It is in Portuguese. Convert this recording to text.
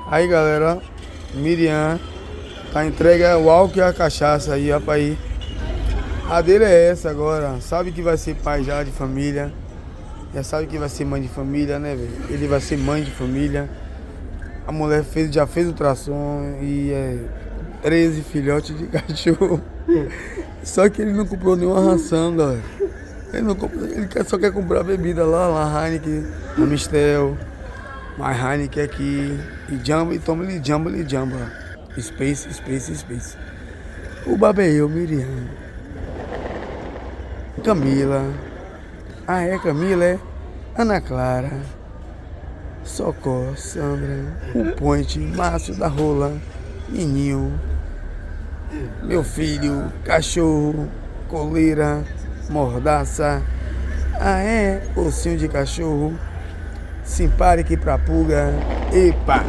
Aí, galera, Miriam tá entregue o álcool e a cachaça aí, ó, pra ir. A dele é essa agora. Sabe que vai ser pai já de família. Já sabe que vai ser mãe de família, né, velho? Ele vai ser mãe de família. A mulher já fez ultrassom e é 13 filhotes de cachorro. Só que ele não comprou nenhuma ração, galera. Ele, não comprou, só quer comprar bebida lá, Heineken, Amistel, mais Heineken aqui. E jamba, e toma ele jamba. Space. O baba é eu, Miriam. Camila. Ah, é Camila, é? Ana Clara. Socó, Sandra. O Point, Márcio da Rola. Nininho. Meu filho, cachorro, coleira, mordaça. Ah, é? Ossinho de cachorro. Simpárico pra pulga. Epa!